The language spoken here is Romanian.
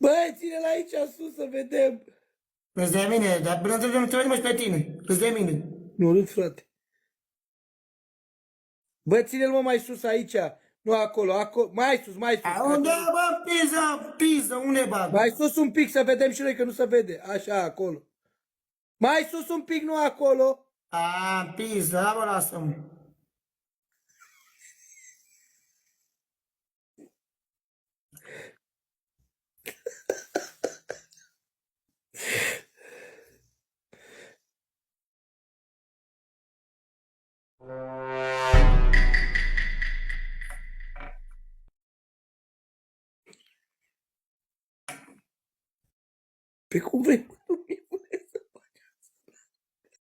Băi, ține-l aici sus să vedem. Râzi de mine, dar până atunci nu te văd pe tine. Râzi de mine. Nu râd, frate. Bă, ține-l mă mai sus aici. Nu acolo, acolo. Mai sus, mai sus. Unde, bă, pizza, unde bag? Mai sus un pic să vedem și noi că nu se vede. Așa, acolo. Mai sus un pic, nu acolo. Pizza, bă, lasă-mă. Pe cum vrei.